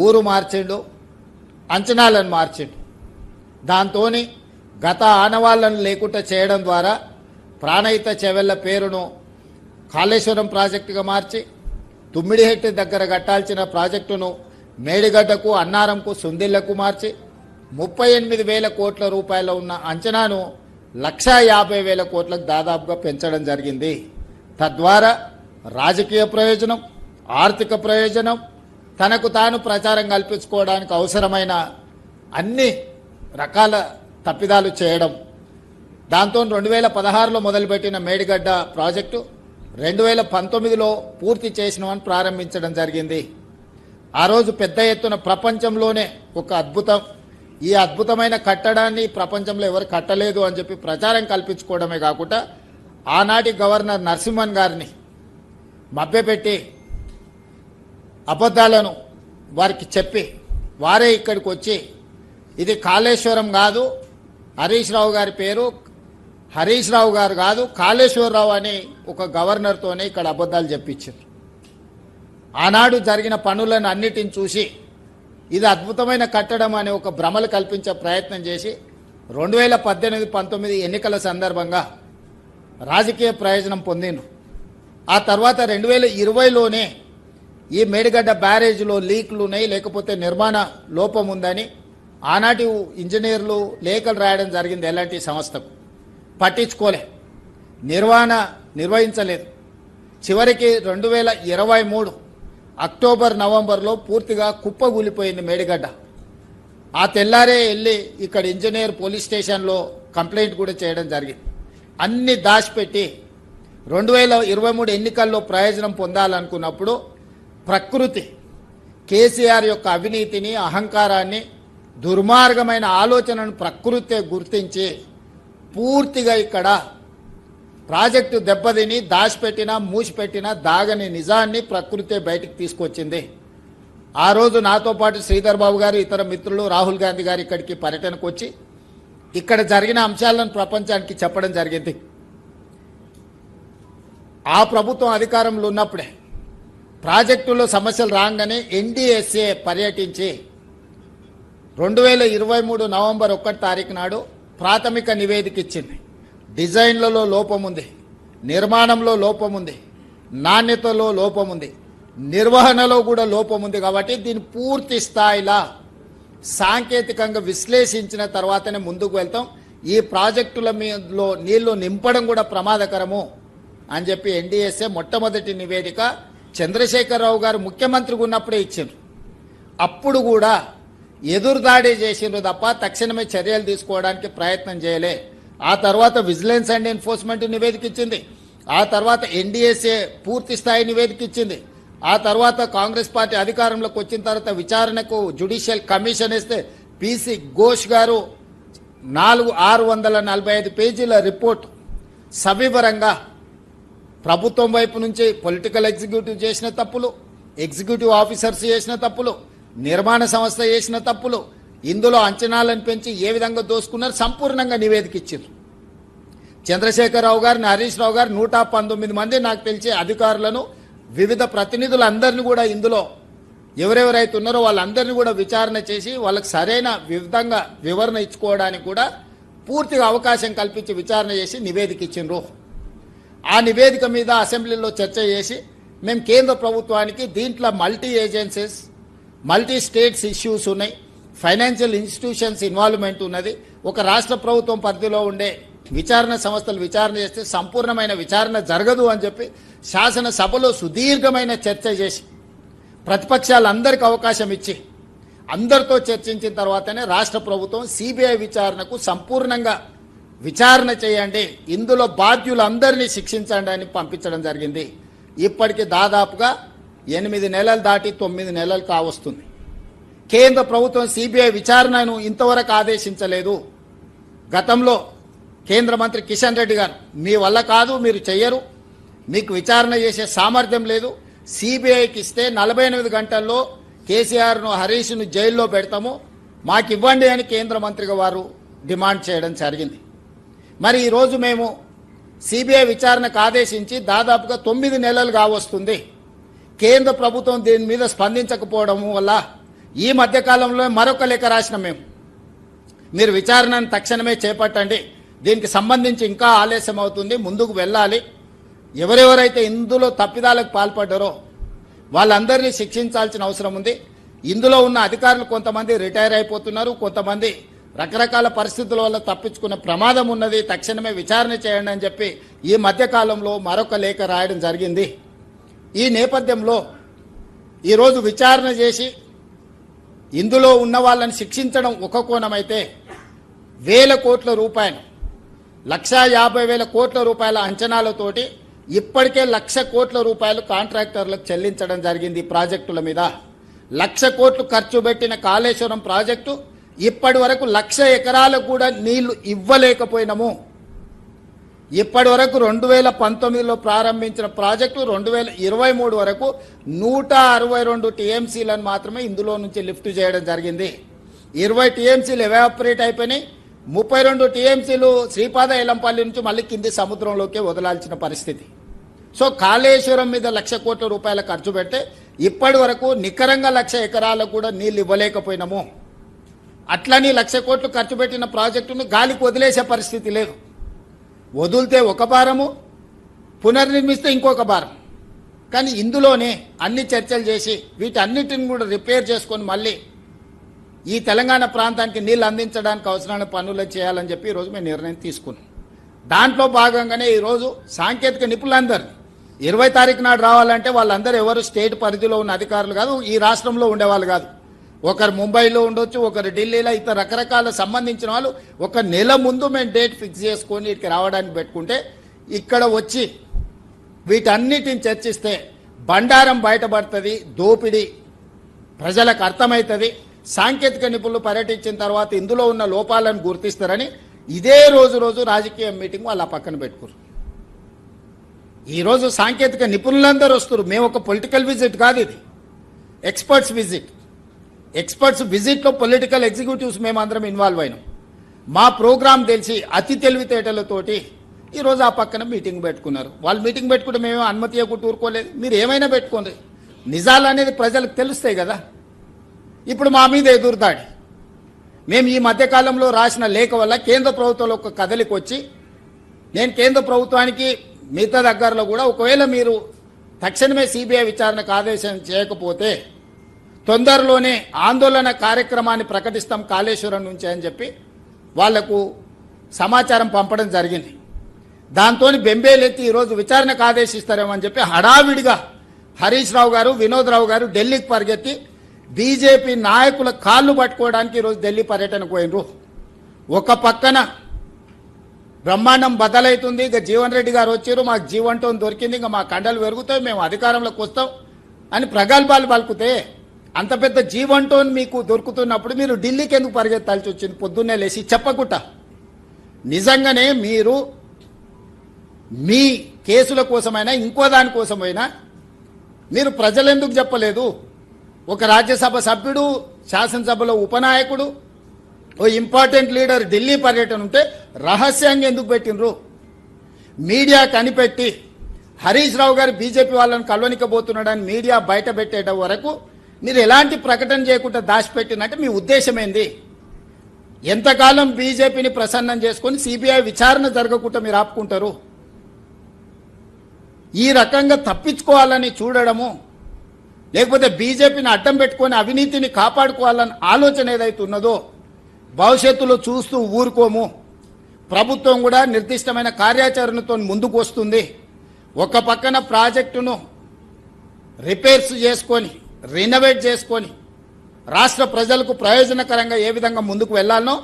ఊరు మార్చిండు, అంచనాలను మార్చిండు. దాంతో గత ఆనవాళ్లను లేకుండా చేయడం ద్వారా ప్రాణహిత చెవెళ్ల పేరును కాళేశ్వరం ప్రాజెక్టుగా మార్చి తుమ్మిడిహెట్టి దగ్గర కట్టాల్సిన ప్రాజెక్టును మేడిగడ్డకు, అన్నారంకు, సుందిళ్లకు మార్చి 38,000 కోట్ల రూపాయల ఉన్న అంచనాను 1,50,000 కోట్లకు దాదాపుగా పెంచడం జరిగింది. తద్వారా రాజకీయ ప్రయోజనం, ఆర్థిక ప్రయోజనం, తనకు తాను ప్రచారం కల్పించుకోవడానికి అవసరమైన అన్ని రకాల తప్పిదాలు చేయడం. దాంతో 2016లో మొదలుపెట్టిన మేడిగడ్డ ప్రాజెక్టు 2019లో పూర్తి చేసినామని ప్రారంభించడం జరిగింది. ఆ రోజు పెద్ద ఎత్తున ప్రపంచంలోనే ఒక అద్భుతం, ఈ అద్భుతమైన కట్టడాన్ని ప్రపంచంలో ఎవరు కట్టలేదు అని చెప్పి ప్రచారం కల్పించుకోవడమే కాకుండా ఆనాటి గవర్నర్ నరసింహన్ గారిని మభ్యపెట్టి అబద్ధాలను వారికి చెప్పి వారే ఇక్కడికి వచ్చి ఇది కాళేశ్వరం కాదు, హరీష్ రావు గారి పేరు హరీష్ రావు గారు కాదు కాళేశ్వరరావు అని ఒక గవర్నర్తోనే ఇక్కడ అబద్ధాలు చెప్పించారు. ఆనాడు జరిగిన పనులను అన్నిటిని చూసి ఇది అద్భుతమైన కట్టడం అనే ఒక భ్రమలు కల్పించే ప్రయత్నం చేసి 2018-19 ఎన్నికల సందర్భంగా రాజకీయ ప్రయోజనం పొందిండ్రు. ఆ తర్వాత 2020లోనే ఈ మేడిగడ్డ బ్యారేజ్లో లీక్లు ఉన్నాయి, లేకపోతే నిర్మాణ లోపం ఉందని ఆనాటి ఇంజనీర్లు లేఖలు రాయడం జరిగింది. ఎలాంటి సంస్థకు పట్టించుకోలే, నిర్వహించలేదు. చివరికి 2023 అక్టోబర్ నవంబర్లో పూర్తిగా కుప్పగూలిపోయింది మేడిగడ్డ. ఆ తెల్లారే వెళ్ళి ఇక్కడ ఇంజనీర్ పోలీస్ స్టేషన్లో కంప్లైంట్ కూడా చేయడం జరిగింది. అన్ని దాచిపెట్టి 2023 ఎన్నికల్లో ప్రయోజనం పొందాలనుకున్నప్పుడు ప్రకృతి కేసీఆర్ యొక్క అవినీతిని, అహంకారాన్ని, దుర్మార్గమైన ఆలోచనను ప్రకృతే గుర్తించి పూర్తిగా ఇక్కడ ప్రాజెక్టు దెబ్బతిని దాచిపెట్టినా మూసిపెట్టినా దాగని నిజాన్ని ప్రకృతే బయటికి తీసుకొచ్చింది. ఆ రోజు నాతో పాటు శ్రీధర్ బాబు గారు, ఇతర మిత్రులు, రాహుల్ గాంధీ గారు ఇక్కడికి పర్యటనకు వచ్చి ఇక్కడ జరిగిన అంశాలను ప్రపంచానికి చెప్పడం జరిగింది. ఆ ప్రభుత్వం అధికారంలో ఉన్నప్పుడే ప్రాజెక్టులో సమస్యలు రాగానే ఎన్డీఎస్ఏ పర్యటించి 2023 నవంబర్ 1 తారీఖు నాడు ప్రాథమిక నివేదిక ఇచ్చింది. డిజైన్లలో లోపం ఉంది, నిర్మాణంలో లోపం ఉంది, నాణ్యతలో లోపం ఉంది, నిర్వహణలో కూడా లోపం ఉంది. కాబట్టి దీన్ని పూర్తి స్థాయిలో సాంకేతికంగా విశ్లేషించిన తర్వాతనే ముందుకు వెళ్తాం. ఈ ప్రాజెక్టుల మీదలో నీళ్లు నింపడం కూడా ప్రమాదకరము అని చెప్పి ఎన్డీఎస్ఏ మొట్టమొదటి నివేదిక చంద్రశేఖరరావు గారు ముఖ్యమంత్రిగా ఉన్నప్పుడే ఇచ్చారు. అప్పుడు కూడా ఎదురుదాడి చేసిండ్రు తప్ప తక్షణమే చర్యలు తీసుకోవడానికి ప్రయత్నం చేయలే. ఆ తర్వాత విజిలెన్స్ అండ్ ఎన్ఫోర్స్మెంట్ నివేదిక ఇచ్చింది. ఆ తర్వాత ఎన్డీఎస్ఏ పూర్తి స్థాయి నివేదిక ఇచ్చింది. ఆ తర్వాత కాంగ్రెస్ పార్టీ అధికారంలోకి వచ్చిన తర్వాత విచారణకు జ్యుడిషియల్ కమిషన్ ఇస్తే పీసీ ఘోష్ గారు 645 పేజీల రిపోర్ట్ సవివరంగా ప్రభుత్వం వైపు నుంచి పొలిటికల్ ఎగ్జిక్యూటివ్ చేసిన తప్పులు, ఎగ్జిక్యూటివ్ ఆఫీసర్స్ చేసిన తప్పులు, నిర్మాణ సంస్థ చేసిన తప్పులు, ఇందులో అంచనాలను పెంచి ఏ విధంగా దోసుకున్నారు సంపూర్ణంగా నివేదిక ఇచ్చారు. చంద్రశేఖరరావు గారిని, హరీష్ రావు గారు 119 మంది నాకు తెలిసే అధికారులను, వివిధ ప్రతినిధులందరినీ కూడా ఇందులో ఎవరెవరైతే ఉన్నారో వాళ్ళందరినీ కూడా విచారణ చేసి వాళ్ళకి సరైన విధంగా వివరణ ఇచ్చుకోవడానికి కూడా పూర్తిగా అవకాశం కల్పించి విచారణ చేసి నివేదిక ఇచ్చిండ్రు. ఆ నివేదిక మీద అసెంబ్లీలో చర్చ చేసి మేము కేంద్ర ప్రభుత్వానికి దీంట్లో multi agencies, multi states issues ఉన్నాయి, ఫైనాన్షియల్ ఇన్స్టిట్యూషన్స్ ఇన్వాల్వ్మెంట్ ఉన్నది, ఒక రాష్ట్ర ప్రభుత్వం పరిధిలో ఉండే విచారణ సంస్థలు విచారణ చేస్తే సంపూర్ణమైన విచారణ జరగదు అని చెప్పి శాసనసభలో సుదీర్ఘమైన చర్చ చేసి ప్రతిపక్షాలందరికీ అవకాశం ఇచ్చి అందరితో చర్చించిన తర్వాతనే రాష్ట్ర ప్రభుత్వం సిబిఐ విచారణకు సంపూర్ణంగా విచారణ చేయండి, ఇందులో బాధ్యులందరినీ శిక్షించండి అని పంపించడం జరిగింది. ఇప్పటికి దాదాపుగా 8 నెలలు దాటి 9 నెలలు కావస్తుంది. కేంద్ర ప్రభుత్వం సిబిఐ విచారణను ఇంతవరకు ఆదేశించలేదు. గతంలో కేంద్ర మంత్రి కిషన్ రెడ్డి గారు మీ వల్ల కాదు, మీరు చెయ్యరు, మీకు విచారణ చేసే సామర్థ్యం లేదు, సిబిఐకి ఇస్తే 48 గంటల్లో కేసీఆర్ను, హరీష్ను జైల్లో పెడతాము, మాకు ఇవ్వండి అని కేంద్ర మంత్రిగా వారు డిమాండ్ చేయడం జరిగింది. మరి ఈరోజు మేము సిబిఐ విచారణకు ఆదేశించి దాదాపుగా 9 నెలలు కావస్తుంది. కేంద్ర ప్రభుత్వం దీని మీద స్పందించకపోవడం వల్ల ఈ మధ్యకాలంలో మరొక లేఖ రాసినాం మేము, మీరు విచారణను తక్షణమే చేపట్టండి, దీనికి సంబంధించి ఇంకా ఆలస్యం అవుతుంది, ముందుకు వెళ్ళాలి, ఎవరెవరైతే ఇందులో తప్పిదాలకు పాల్పడ్డారో వాళ్ళందరినీ శిక్షించాల్సిన అవసరం ఉంది. ఇందులో ఉన్న అధికారులు కొంతమంది రిటైర్ అయిపోతున్నారు, కొంతమంది రకరకాల పరిస్థితుల వల్ల తప్పించుకునే ప్రమాదం ఉన్నది, తక్షణమే విచారణ చేయండి అని చెప్పి ఈ మధ్యకాలంలో మరొక లేఖ రాయడం జరిగింది. ఈ నేపథ్యంలో ఈరోజు విచారణ చేసి ఇందులో ఉన్న వాళ్ళని శిక్షించడం ఒక కోణమైతే, వేల కోట్ల రూపాయలు 1,50,000 కోట్ల రూపాయల అంచనాలతోటి ఇప్పటికే 1,00,000 కోట్ల రూపాయలు కాంట్రాక్టర్లకు చెల్లించడం జరిగింది. ప్రాజెక్టుల మీద 1,00,000 కోట్లు ఖర్చు పెట్టిన కాళేశ్వరం ప్రాజెక్టు ఇప్పటి వరకు 1,00,000 ఎకరాలకు కూడా నీళ్లు ఇవ్వలేకపోయినాము. ఇప్పటి వరకు 2019లో ప్రారంభించిన ప్రాజెక్టు 2023 వరకు 162 టీఎంసీలను మాత్రమే ఇందులో నుంచి లిఫ్ట్ చేయడం జరిగింది. 20 టీఎంసీలు ఎవాపరేట్ అయిపోయినాయి. 32 టీఎంసీలు శ్రీపాద ఎల్లంపల్లి నుంచి మళ్ళీ కింది సముద్రంలోకి వదలాల్సిన పరిస్థితి. సో కాళేశ్వరం మీద 1,00,000 కోట్ల రూపాయల ఖర్చు పెడితే ఇప్పటి వరకు నికరంగా 1,00,000 ఎకరాలకు కూడా నీళ్లు ఇవ్వలేకపోయినాము. అట్లని 1,00,000 కోట్లు ఖర్చు పెట్టిన ప్రాజెక్టును గాలికి వదిలేసే పరిస్థితి లేదు. వదిలితే ఒక భారము, పునర్నిర్మిస్తే ఇంకొక భారం. కానీ ఇందులోనే అన్ని చర్చలు చేసి వీటన్నిటిని కూడా రిపేర్ చేసుకొని మళ్ళీ ఈ తెలంగాణ ప్రాంతానికి నీళ్లు అందించడానికి అవసరమైన పనులు చేయాలని చెప్పి ఈరోజు మేము నిర్ణయం తీసుకున్నాం. దాంట్లో భాగంగానే ఈరోజు సాంకేతిక నిపుణులందరూ 20 తారీఖు నాడు రావాలంటే వాళ్ళందరూ ఎవరు స్టేట్ పరిధిలో ఉన్న అధికారులు కాదు, ఈ రాష్ట్రంలో ఉండేవాళ్ళు కాదు. ఒకరు ముంబైలో ఉండొచ్చు, ఒకరు ఢిల్లీలో, ఇతర రకరకాల సంబంధించిన వాళ్ళు ఒక నెల ముందు మేము డేట్ ఫిక్స్ చేసుకొని ఇక్కడికి రావడానికి పెట్టుకుంటే ఇక్కడ వచ్చి వీటన్నిటిని చర్చిస్తే బండారం బయటపడుతుంది, దోపిడీ ప్రజలకు అర్థమవుతుంది. సాంకేతిక నిపుణులు పర్యటించిన తర్వాత ఇందులో ఉన్న లోపాలను గుర్తిస్తారని ఇదే రోజు రాజకీయ మీటింగ్ వాళ్ళు ఆ పక్కన పెట్టుకున్నారు. ఈరోజు సాంకేతిక నిపుణులందరూ వస్తారు. మేము ఒక పొలిటికల్ విజిట్ కాదు, ఇది ఎక్స్పర్ట్స్ విజిట్. ఎక్స్పర్ట్స్ విజిట్లో పొలిటికల్ ఎగ్జిక్యూటివ్స్ మేమందరం ఇన్వాల్వ్ అయినాం. మా ప్రోగ్రాం తెలిసి అతి తెలివితేటలతోటి ఈరోజు ఆ పక్కన మీటింగ్ పెట్టుకున్నారు. వాళ్ళు మీటింగ్ పెట్టుకుంటే మేము అనుమతి ఇవ్వకుండా ఊరుకోలేదు. మీరు ఏమైనా పెట్టుకోండి, నిజాలు అనేది ప్రజలకు తెలుస్తాయి కదా. ఇప్పుడు మా మీద ఎదురుదాడి. మేము ఈ మధ్యకాలంలో రాసిన లేఖ వల్ల కేంద్ర ప్రభుత్వంలో ఒక కదలిక వచ్చి, నేను కేంద్ర ప్రభుత్వానికి మిగతా దగ్గరలో కూడా ఒకవేళ మీరు తక్షణమే సిబిఐ విచారణకు ఆదేశం చేయకపోతే తొందరలోనే ఆందోళన కార్యక్రమాన్ని ప్రకటిస్తాం కాళేశ్వరం నుంచి అని చెప్పి వాళ్లకు సమాచారం పంపడం జరిగింది. దాంతో బెంబేలెత్తి ఈరోజు విచారణకు ఆదేశిస్తారేమని చెప్పి హడావిడిగా హరీష్ రావు గారు, వినోద్ రావు గారు ఢిల్లీకి పరిగెత్తి బీజేపీ నాయకుల కాళ్ళు పట్టుకోవడానికి ఈరోజు ఢిల్లీ పర్యటనకు పోయినరు. ఒక పక్కన బ్రహ్మాండం బదలవుతుంది, ఇక జీవన్ రెడ్డి గారు వచ్చారు, మాకు జీవంటోన్ దొరికింది, ఇంకా మా కండలు పెరుగుతాయి, మేము అధికారంలోకి వస్తాం అని ప్రగల్భాలు పలుకుతే, అంత పెద్ద జీవంటోన్ మీకు దొరుకుతున్నప్పుడు మీరు ఢిల్లీకి ఎందుకు పరిగెత్తాల్సి వచ్చింది? పొద్దున్నే లేచి చెప్పకుండా నిజంగానే మీరు మీ కేసుల కోసమైనా ఇంకో దానికోసమైనా మీరు ప్రజలెందుకు చెప్పలేదు? ఒక రాజ్యసభ సభ్యుడు, శాసనసభలో ఉపనాయకుడు, ఓ ఇంపార్టెంట్ లీడర్ ఢిల్లీ పర్యటన ఉంటే రహస్యంగా ఎందుకు పెట్టినరు? మీడియా కనిపెట్టి హరీష్ రావు గారు బీజేపీ వాళ్ళని కలవనికబోతున్నాడని మీడియా బయట పెట్టేట వరకు మీరు ఎలాంటి ప్రకటన చేయకుండా దాచిపెట్టినట్టే మీ ఉద్దేశం ఏంది? ఎంతకాలం బీజేపీని ప్రసన్నం చేసుకొని సిబిఐ విచారణ జరగకుండా మీరు ఆపుకుంటారు? ఈ రకంగా తప్పించుకోవాలని చూడడము, లేకపోతే బీజేపీని అడ్డం పెట్టుకొని అవినీతిని కాపాడుకోవాలని ఆలోచన ఏదైతే ఉన్నదో భవిష్యత్తులో చూస్తూ ఊరుకోము. ప్రభుత్వం కూడా నిర్దిష్టమైన కార్యాచరణతో ముందుకు వస్తుంది. ఒక పక్కన ప్రాజెక్టును రిపేర్స్ చేసుకొని రినోవేట్ చేసుకొని రాష్ట్ర ప్రజలకు ప్రయోజనకరంగా ఏ విధంగా ముందుకు వెళ్లాలనో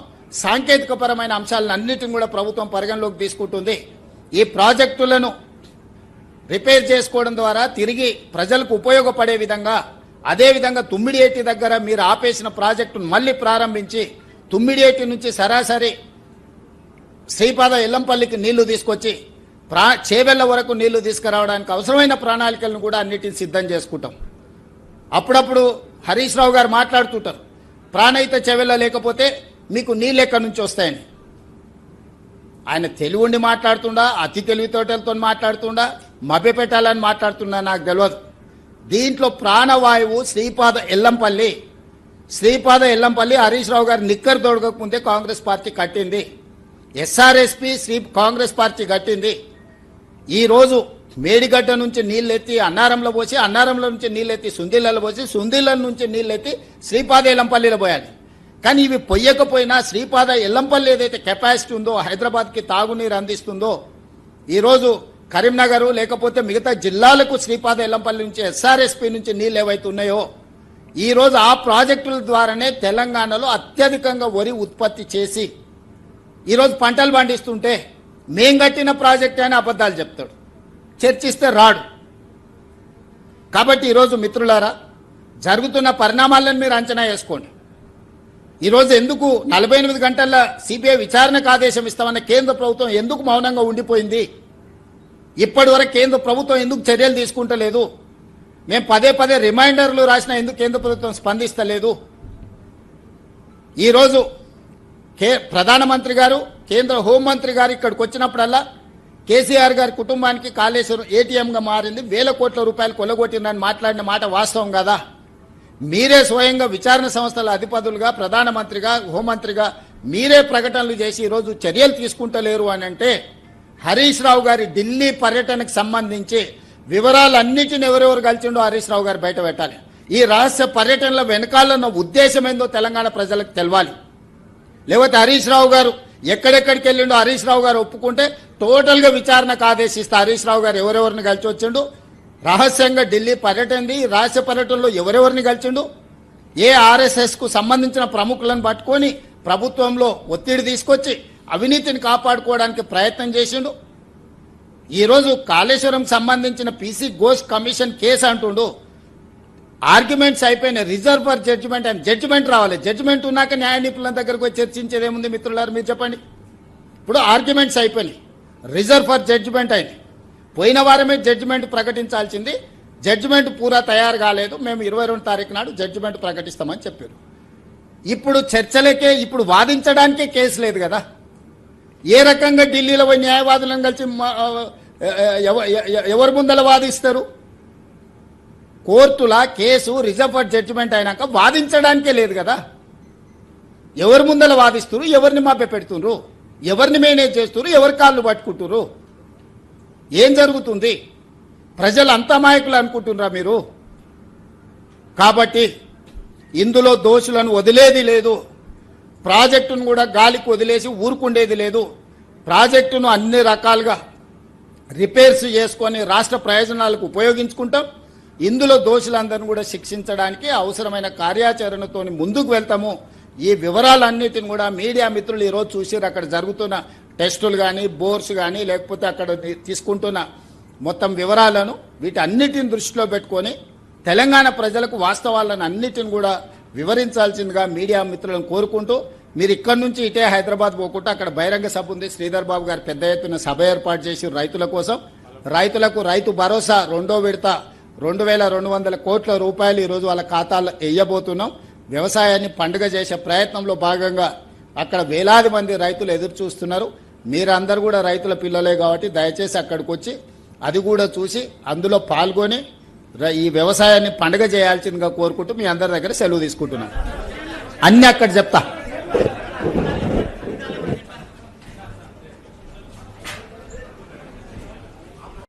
సాంకేతికపరమైన అంశాలన్నిటిని కూడా ప్రభుత్వం పరిగణలోకి తీసుకుంటుంది. ఈ ప్రాజెక్టులను రిపేర్ చేసుకోవడం ద్వారా తిరిగి ప్రజలకు ఉపయోగపడే విధంగా, అదేవిధంగా తుమ్మిడియేటి దగ్గర మీరు ఆపేసిన ప్రాజెక్టును మళ్ళీ ప్రారంభించి తుమ్మిడియేటి నుంచి సరాసరి శ్రీపాద ఎల్లంపల్లికి నీళ్లు తీసుకొచ్చి చేవెళ్ల వరకు నీళ్లు తీసుకురావడానికి అవసరమైన ప్రణాళికలను కూడా అన్నిటిని సిద్ధం చేసుకుంటాం. అప్పుడప్పుడు హరీష్ రావు గారు మాట్లాడుతుంటారు, ప్రాణహిత చెవెళ్ళ లేకపోతే మీకు నీళ్ళు ఎక్కడి నుంచి వస్తాయని. ఆయన తెలివి ఉండి మాట్లాడుతుండా, అతి తెలివితోటలతో మాట్లాడుతుండా, మభ్యపెట్టాలని మాట్లాడుతున్నా నాకు తెలియదు. దీంట్లో ప్రాణవాయువు శ్రీపాద ఎల్లంపల్లి శ్రీపాద ఎల్లంపల్లి హరీష్ రావు గారు నిక్కరు తొడగకముందే కాంగ్రెస్ పార్టీ కట్టింది. ఎస్ఆర్ఎస్పి కాంగ్రెస్ పార్టీ కట్టింది. ఈరోజు మేడిగడ్డ నుంచి నీళ్ళెత్తి అన్నారంలో పోసి, అన్నారంలో నుంచి నీళ్ళెత్తి సుందిళ్ళలో పోసి, సుందిళ్ళ నుంచి నీళ్ళెత్తి శ్రీపాద ఎల్లంపల్లిలో పోయాలి. కానీ ఇవి పొయ్యకపోయినా శ్రీపాద ఎల్లంపల్లి ఏదైతే కెపాసిటీ ఉందో, హైదరాబాద్కి తాగునీరు అందిస్తుందో, ఈరోజు కరీంనగర్ లేకపోతే మిగతా జిల్లాలకు శ్రీపాద ఎల్లంపల్లి నుంచి ఎస్ఆర్ఎస్పి నుంచి నీళ్ళు ఏవైతే ఉన్నాయో, ఈరోజు ఆ ప్రాజెక్టుల ద్వారానే తెలంగాణలో అత్యధికంగా వరి ఉత్పత్తి చేసి ఈరోజు పంటలు పండిస్తుంటే మేం కట్టిన ప్రాజెక్ట్ అని అబద్ధాలు చెప్తాడు, చర్చిస్తే రాడు. కాబట్టి ఈరోజు మిత్రులారా, జరుగుతున్న పరిణామాలను మీరు అంచనా వేసుకోండి. ఈరోజు ఎందుకు 48 గంటల సిబిఐ విచారణకు ఆదేశం ఇస్తామన్న కేంద్ర ప్రభుత్వం ఎందుకు మౌనంగా ఉండిపోయింది? ఇప్పటి వరకు కేంద్ర ప్రభుత్వం ఎందుకు చర్యలు తీసుకుంటలేదు? మేము పదే పదే రిమైండర్లు రాసినా ఎందుకు కేంద్ర ప్రభుత్వం స్పందిస్తలేదు? ఈరోజు ప్రధానమంత్రి గారు, కేంద్ర హోంమంత్రి గారు ఇక్కడికి వచ్చినప్పుడల్లా కేసీఆర్ గారి కుటుంబానికి కాళేశ్వరం ఏటీఎంగా మారింది, 1000 కోట్ల రూపాయలు కొల్లగొట్టిందని మాట్లాడిన మాట వాస్తవం కదా? మీరే స్వయంగా విచారణ సంస్థల అధిపతులుగా, ప్రధానమంత్రిగా, హోంమంత్రిగా మీరే ప్రకటనలు చేసి ఈరోజు చర్యలు తీసుకుంటలేరు అని అంటే, హరీష్ రావు గారి ఢిల్లీ పర్యటనకు సంబంధించి వివరాలన్నిటిని ఎవరెవరు కలిసిండో హరీష్ రావు గారు బయట పెట్టాలి. ఈ రహస్య పర్యటనల వెనకాలన్న ఉద్దేశం ఏందో తెలంగాణ ప్రజలకు తెలవాలి. లేకపోతే హరీష్ రావు గారు ఎక్కడెక్కడికి వెళ్ళిండో హరీష్ రావు గారు ఒప్పుకుంటే టోటల్గా విచారణకు ఆదేశిస్తే హరీష్ రావు గారు ఎవరెవరిని కలిసి వచ్చిండు, రహస్యంగా ఢిల్లీ పర్యటనది, రహస్య పర్యటనలో ఎవరెవరిని కలిసిండు, ఏ ఆర్ఎస్ఎస్కు సంబంధించిన ప్రముఖులను పట్టుకొని ప్రభుత్వంలో ఒత్తిడి తీసుకొచ్చి అవినీతిని కాపాడుకోవడానికి ప్రయత్నం చేసిండు. ఈరోజు కాళేశ్వరం సంబంధించిన పీసీ ఘోష్ కమిషన్ కేసు అంటుండు, ఆర్గ్యుమెంట్స్ అయిపోయినాయి, రిజర్వ్ ఫర్ జడ్జిమెంట్ అని జడ్జిమెంట్ రావాలి. జడ్జిమెంట్ ఉన్నాక న్యాయ నిపుణుల దగ్గరకు వచ్చి చర్చించేది ఏముంది మిత్రులారు, మీరు చెప్పండి. ఇప్పుడు ఆర్గ్యుమెంట్స్ అయిపోయినాయి, రిజర్వ్ ఫర్ జడ్జిమెంట్ అయింది. పోయిన వారమే జడ్జిమెంట్ ప్రకటించాల్సింది, జడ్జిమెంట్ పూరా తయారు కాలేదు, మేము 22 తారీఖు నాడు జడ్జిమెంట్ ప్రకటిస్తామని చెప్పారు. ఇప్పుడు చర్చలకే, ఇప్పుడు వాదించడానికే కేసు లేదు కదా. ఏ రకంగా ఢిల్లీలో పోయి న్యాయవాదులను కలిసి ఎవరి ముందల వాదిస్తారు? కోర్టుల కేసు రిజర్వ్ ఫర్ జడ్జిమెంట్ అయినాక వాదించడానికే లేదు కదా. ఎవరి ముందల వాదిస్తున్నారు, ఎవరిని మభ్య పెడుతున్నారు, ఎవరిని మేనేజ్ చేస్తున్నారు, ఎవరి కాళ్ళు పట్టుకుంటున్నారు? ఏం జరుగుతుంది? ప్రజలు అంత అమాయకులు అనుకుంటున్నారా మీరు? కాబట్టి ఇందులో దోషులను వదిలేది లేదు, ప్రాజెక్టును కూడా గాలికి వదిలేసి ఊరుకుండేది లేదు. ప్రాజెక్టును అన్ని రకాలుగా రిపేర్స్ చేసుకొని రాష్ట్ర ప్రయోజనాలకు ఉపయోగించుకుంటాం. ఇందులో దోషులందరినీ కూడా శిక్షించడానికి అవసరమైన కార్యాచరణతో ముందుకు వెళ్తాము. ఈ వివరాలన్నిటిని కూడా మీడియా మిత్రులు ఈరోజు చూసారు. అక్కడ జరుగుతున్న టెస్టులు కానీ, బోర్స్ కానీ, లేకపోతే అక్కడ తీసుకుంటున్న మొత్తం వివరాలను వీటన్నిటిని దృష్టిలో పెట్టుకొని తెలంగాణ ప్రజలకు వాస్తవాలను అన్నిటిని కూడా వివరించాల్సిందిగా మీడియా మిత్రులను కోరుకుంటూ, మీరు ఇక్కడి నుంచి ఇటే హైదరాబాద్ పోకుండా అక్కడ బహిరంగ సభ ఉంది, శ్రీధర్ బాబు గారు పెద్ద ఎత్తున సభ ఏర్పాటు చేసి రైతుల కోసం, రైతులకు రైతు భరోసా 2వ విడత 2200 కోట్ల రూపాయలు ఈరోజు వాళ్ళ ఖాతాల్లో వేయబోతున్నాం. వ్యవసాయాన్ని పండుగ చేసే ప్రయత్నంలో భాగంగా అక్కడ వేలాది మంది రైతులు ఎదురు చూస్తున్నారు. మీరందరూ కూడా రైతుల పిల్లలే కాబట్టి దయచేసి అక్కడికి వచ్చి అది కూడా చూసి అందులో పాల్గొని ఈ వ్యవసాయాన్ని పండుగ చేయాల్సిందిగా కోరుకుంటూ మీ అందరి దగ్గర సెలవు తీసుకుంటున్నాను. అన్నీ అక్కడ చెప్తా.